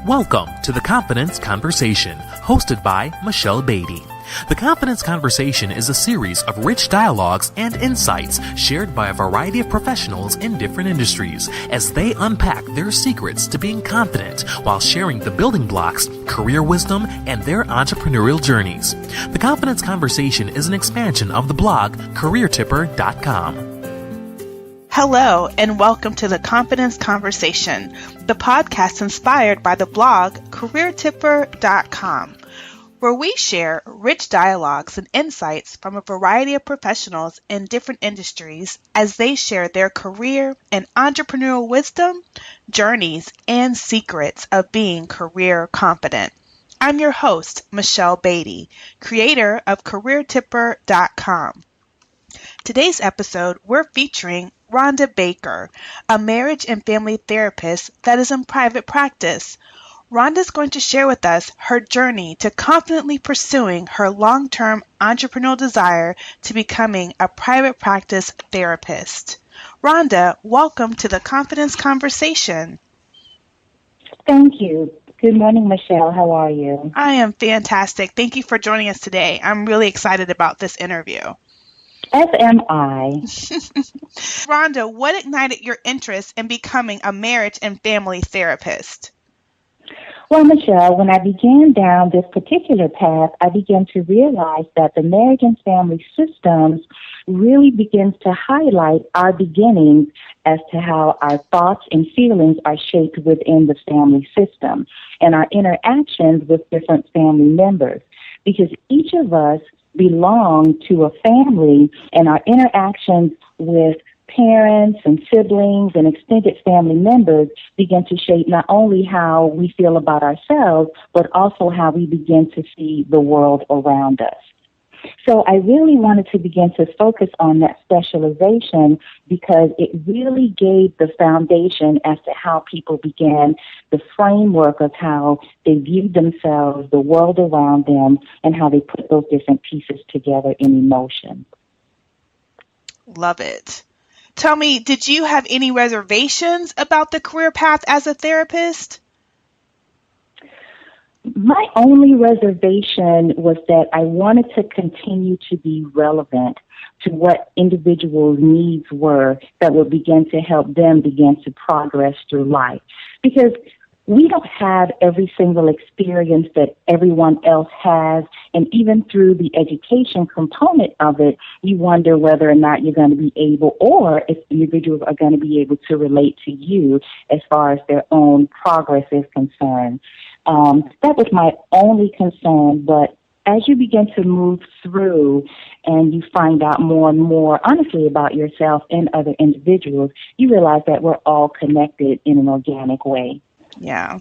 Welcome to The Confidence Conversation, hosted by Michelle Beatty. The Confidence Conversation is a series of rich dialogues and insights shared by a variety of professionals in different industries as they unpack their secrets to being confident while sharing the building blocks, career wisdom, and their entrepreneurial journeys. The Confidence Conversation is an expansion of the blog careertipper.com. Hello, and welcome to The Confidence Conversation, the podcast inspired by the blog careertipper.com, where we share rich dialogues and insights from a variety of professionals in different industries as they share their career and entrepreneurial wisdom, journeys, and secrets of being career confident. I'm your host, Michelle Beatty, creator of careertipper.com. Today's episode, we're featuring Rhonda Baker, a marriage and family therapist that is in private practice. Rhonda's going to share with us her journey to confidently pursuing her long-term entrepreneurial desire to becoming a private practice therapist. Rhonda, welcome to the Confidence Conversation. Thank you. Good morning, Michelle. How are you? I am fantastic. Thank you for joining us today. I'm really excited about this interview. As am I. Rhonda, what ignited your interest in becoming a marriage and family therapist? Well, Michelle, when I began down this particular path, I began to realize that the marriage and family systems really begins to highlight our beginnings as to how our thoughts and feelings are shaped within the family system and our interactions with different family members. Because each of us belong to a family, and our interactions with parents and siblings and extended family members begin to shape not only how we feel about ourselves, but also how we begin to see the world around us. So I really wanted to begin to focus on that specialization because it really gave the foundation as to how people began the framework of how they viewed themselves, the world around them, and how they put those different pieces together in emotion. Love it. Tell me, did you have any reservations about the career path as a therapist? My only reservation was that I wanted to continue to be relevant to what individuals' needs were that would begin to help them begin to progress through life. Because we don't have every single experience that everyone else has, and even through the education component of it, you wonder whether or not you're going to be able, or if individuals are going to be able to relate to you as far as their own progress is concerned. That was my only concern, but as you begin to move through and you find out more and more, honestly, about yourself and other individuals, you realize that we're all connected in an organic way. Yeah.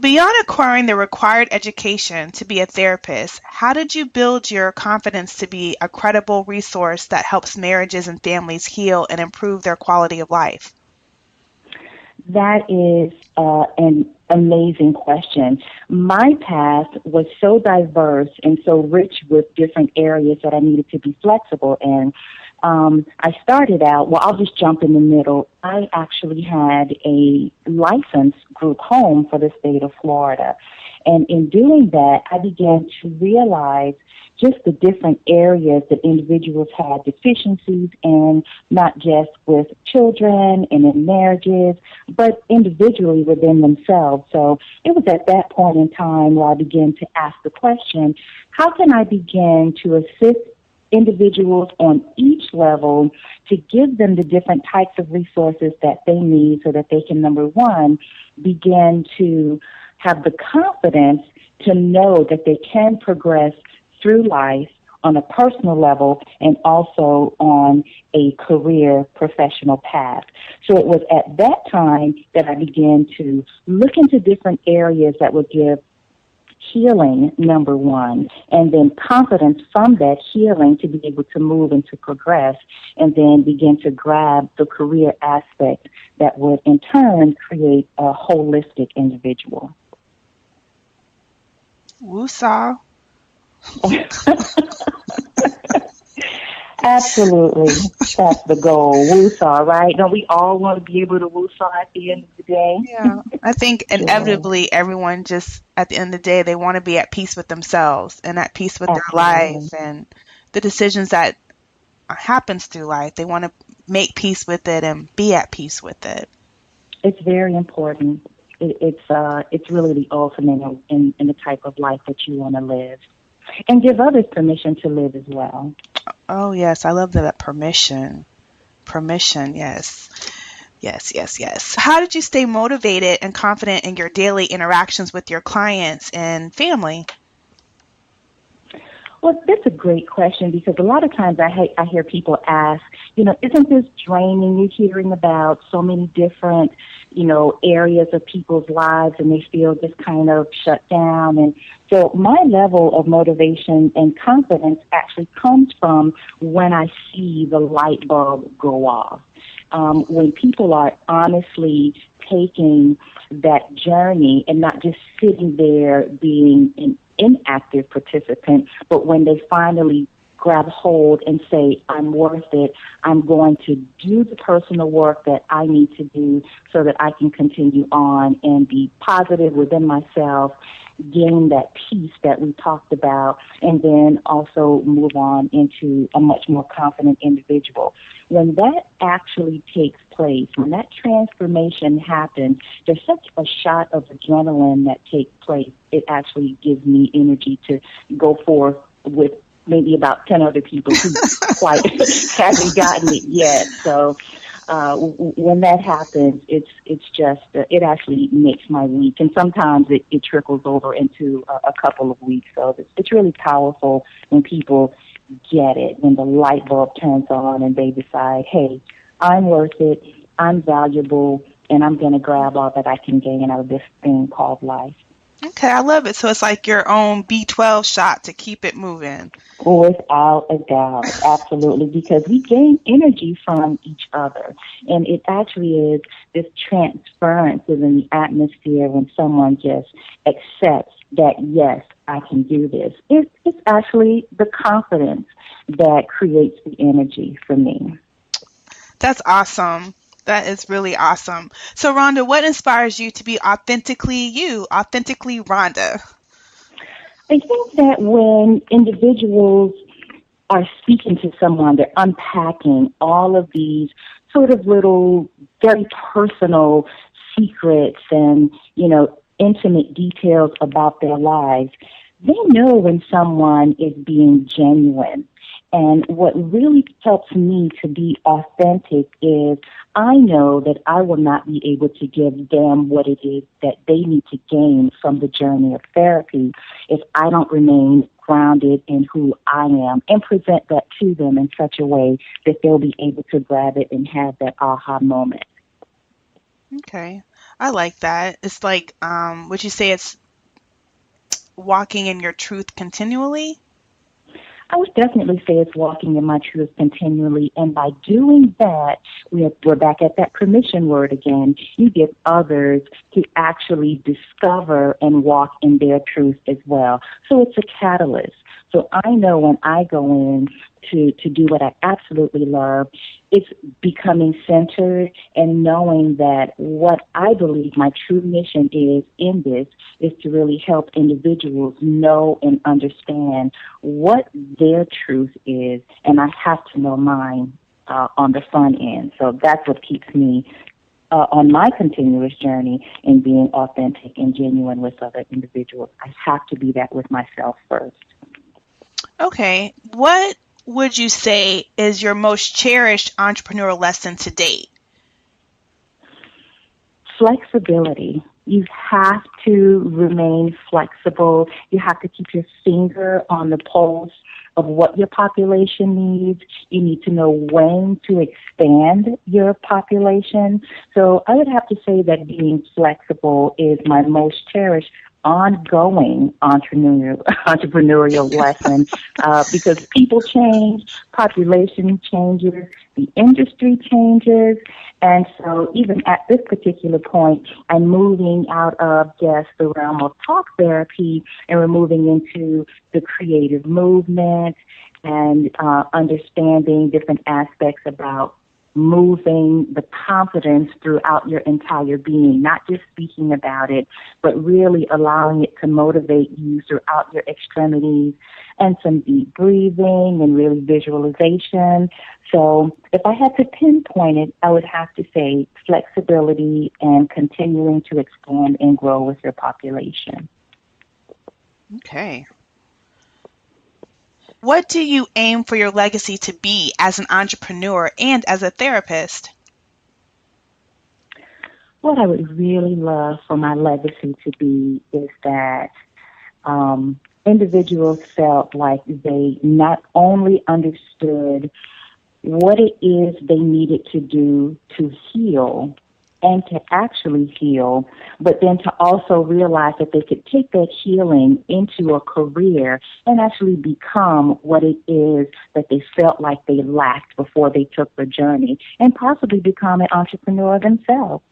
Beyond acquiring the required education to be a therapist, how did you build your confidence to be a credible resource that helps marriages and families heal and improve their quality of life? That is an amazing question. My path was so diverse and so rich with different areas that I needed to be flexible in. I started out, well, I'll just jump in the middle. I actually had a licensed group home for the state of Florida. And in doing that, I began to realize just the different areas that individuals had deficiencies in, not just with children and in marriages, but individually within themselves. So it was at that point in time where I began to ask the question, how can I begin to assist individuals on each level to give them the different types of resources that they need so that they can, number one, begin to have the confidence to know that they can progress through life on a personal level and also on a career professional path. So it was at that time that I began to look into different areas that would give healing, number one, and then confidence from that healing to be able to move and to progress, and then begin to grab the career aspect that would in turn create a holistic individual. Woosah. Absolutely. That's the goal. Woosah, right? Don't we all want to be able to woosah at the end of the day? Yeah, I think Sure. inevitably everyone just at the end of the day they want to be at peace with themselves and at peace with their Absolutely. life and the decisions that happens through life. They want to make peace with it and be at peace with it. It's very important. It's really the ultimate in the type of life that you want to live, and give others permission to live as well. Oh yes, I love that permission. Permission, yes. Yes, yes, yes. How did you stay motivated and confident in your daily interactions with your clients and family? Well, that's a great question because a lot of times I hear people ask, isn't this draining? You're hearing about so many different, areas of people's lives and they feel just kind of shut down. And so my level of motivation and confidence actually comes from when I see the light bulb go off. When people are honestly taking that journey and not just sitting there being an inactive participant, but when they finally grab hold and say, I'm worth it, I'm going to do the personal work that I need to do so that I can continue on and be positive within myself, gain that peace that we talked about, and then also move on into a much more confident individual. When that actually takes place, when that transformation happens, there's such a shot of adrenaline that takes place. It actually gives me energy to go forth with maybe about 10 other people who quite haven't gotten it yet. So when that happens, it's just, it actually makes my week. And sometimes it trickles over into a couple of weeks. So it's really powerful when people get it, when the light bulb turns on and they decide, hey, I'm worth it, I'm valuable, and I'm going to grab all that I can gain out of this thing called life. Okay, I love it. So it's like your own B12 shot to keep it moving. Without a doubt, absolutely, because we gain energy from each other. And it actually is this transference within the atmosphere when someone just accepts that, yes, I can do this. It's actually the confidence that creates the energy for me. That's awesome. That is really awesome. So, Rhonda, what inspires you to be authentically you, authentically Rhonda? I think that when individuals are speaking to someone, they're unpacking all of these sort of little, very personal secrets and, intimate details about their lives. They know when someone is being genuine. And what really helps me to be authentic is I know that I will not be able to give them what it is that they need to gain from the journey of therapy if I don't remain grounded in who I am and present that to them in such a way that they'll be able to grab it and have that aha moment. Okay. I like that. It's like, would you say it's walking in your truth continually? I would definitely say it's walking in my truth continually. And by doing that, we're back at that permission word again. You give others to actually discover and walk in their truth as well. So it's a catalyst. So I know when I go in to do what I absolutely love, it's becoming centered and knowing that what I believe my true mission is in this is to really help individuals know and understand what their truth is, and I have to know mine on the front end. So that's what keeps me on my continuous journey in being authentic and genuine with other individuals. I have to be that with myself first. Okay. What would you say is your most cherished entrepreneurial lesson to date? Flexibility. You have to remain flexible. You have to keep your finger on the pulse of what your population needs. You need to know when to expand your population. So I would have to say that being flexible is my most cherished ongoing entrepreneurial lesson because people change, population changes, the industry changes, and so even at this particular point, I'm moving out of just the realm of talk therapy and we're moving into the creative movement and understanding different aspects about moving the confidence throughout your entire being, not just speaking about it, but really allowing it to motivate you throughout your extremities and some deep breathing and really visualization. So if I had to pinpoint it, I would have to say flexibility and continuing to expand and grow with your population. Okay. What do you aim for your legacy to be as an entrepreneur and as a therapist? What I would really love for my legacy to be is that individuals felt like they not only understood what it is they needed to do to heal and to actually heal, but then to also realize that they could take that healing into a career and actually become what it is that they felt like they lacked before they took the journey and possibly become an entrepreneur themselves.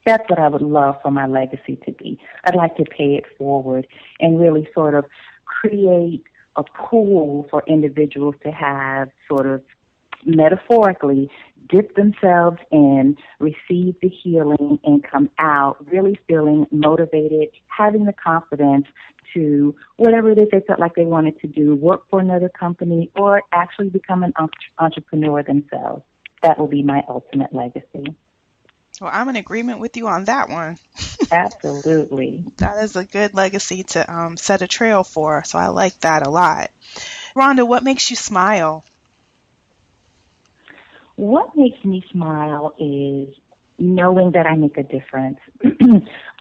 That's what I would love for my legacy to be. I'd like to pay it forward and really sort of create a pool for individuals to have sort of metaphorically dip themselves in, receive the healing, and come out really feeling motivated, having the confidence to whatever it is they felt like they wanted to do, work for another company, or actually become an entrepreneur themselves. That will be my ultimate legacy. Well, I'm in agreement with you on that one. Absolutely. That is a good legacy to set a trail for, so I like that a lot. Rhonda, what makes you smile? What makes me smile is knowing that I make a difference.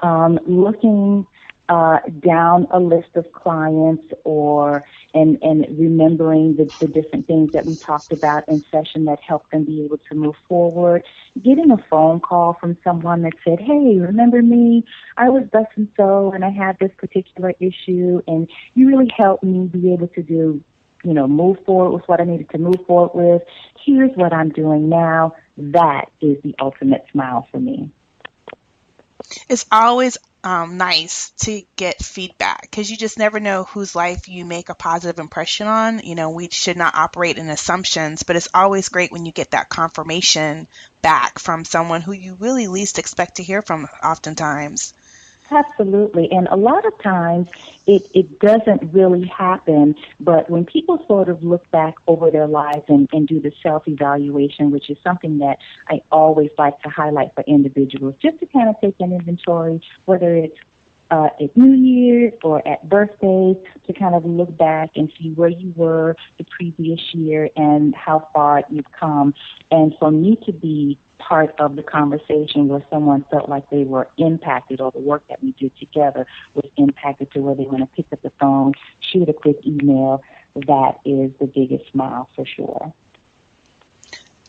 Looking down a list of clients and remembering the different things that we talked about in session that helped them be able to move forward. Getting a phone call from someone that said, hey, remember me? I was thus and so, and I had this particular issue, and you really helped me be able to move forward with what I needed to move forward with. Here's what I'm doing now. That is the ultimate smile for me. It's always nice to get feedback because you just never know whose life you make a positive impression on. We should not operate in assumptions, but it's always great when you get that confirmation back from someone who you really least expect to hear from oftentimes. Absolutely. And a lot of times it doesn't really happen, but when people sort of look back over their lives and do the self-evaluation, which is something that I always like to highlight for individuals, just to kind of take an inventory, whether it's at New Year's or at birthdays, to kind of look back and see where you were the previous year and how far you've come. And for me to be part of the conversation where someone felt like they were impacted or the work that we did together was impacted to where they want to pick up the phone, shoot a quick email, that is the biggest smile for sure.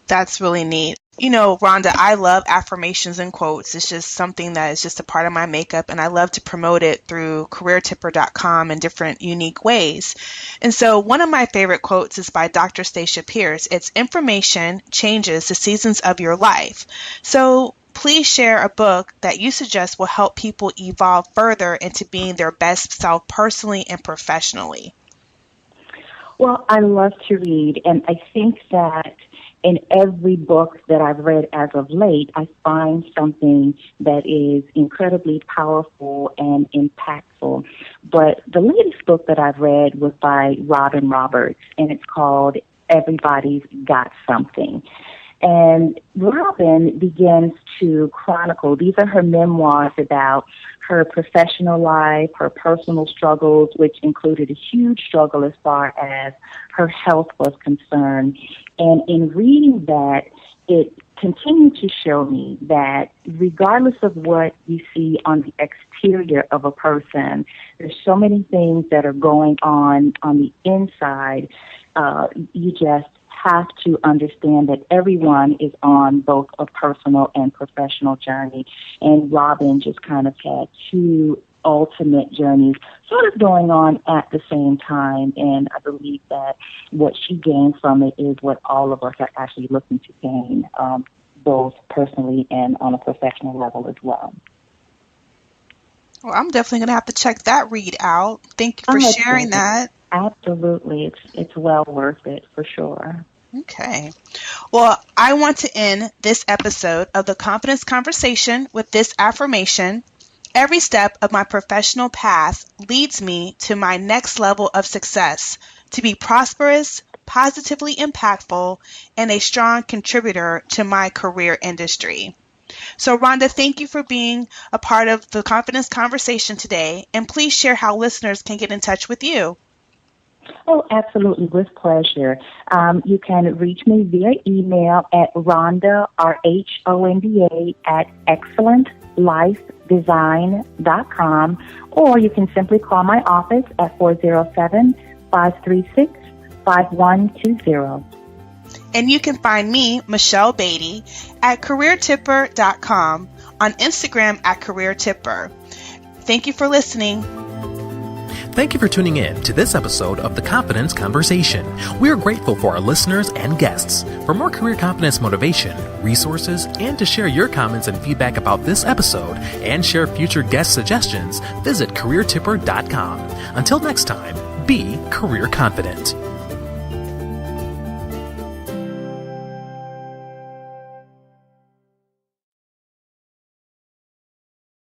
That's really neat. Rhonda, I love affirmations and quotes. It's just something that is just a part of my makeup, and I love to promote it through careertipper.com in different unique ways. And so one of my favorite quotes is by Dr. Stacia Pierce. It's information changes the seasons of your life. So please share a book that you suggest will help people evolve further into being their best self personally and professionally. Well, I love to read, and I think that in every book that I've read as of late, I find something that is incredibly powerful and impactful. But the latest book that I've read was by Robin Roberts, and it's called Everybody's Got Something. And Robin begins to chronicle, these are her memoirs about her professional life, her personal struggles, which included a huge struggle as far as her health was concerned. And in reading that, it continued to show me that regardless of what you see on the exterior of a person, there's so many things that are going on the inside. You just have to understand that everyone is on both a personal and professional journey. And Robin just kind of had two ultimate journeys sort of going on at the same time. And I believe that what she gained from it is what all of us are actually looking to gain, both personally and on a professional level as well. Well, I'm definitely going to have to check that read out. Thank you for sharing that. Absolutely. It's well worth it for sure. Okay. Well, I want to end this episode of the Confidence Conversation with this affirmation. Every step of my professional path leads me to my next level of success, to be prosperous, positively impactful, and a strong contributor to my career industry. So, Rhonda, thank you for being a part of the Confidence Conversation today, and please share how listeners can get in touch with you. Oh, absolutely, with pleasure. You can reach me via email at Rhonda, RHONDA, at excellentlifedesign.com, or you can simply call my office at 407-536-5120. And you can find me, Michelle Beatty, at careertipper.com, on Instagram at careertipper. Thank you for listening. Thank you for tuning in to this episode of The Confidence Conversation. We are grateful for our listeners and guests. For more career confidence motivation, resources, and to share your comments and feedback about this episode and share future guest suggestions, visit careertipper.com. Until next time, be career confident.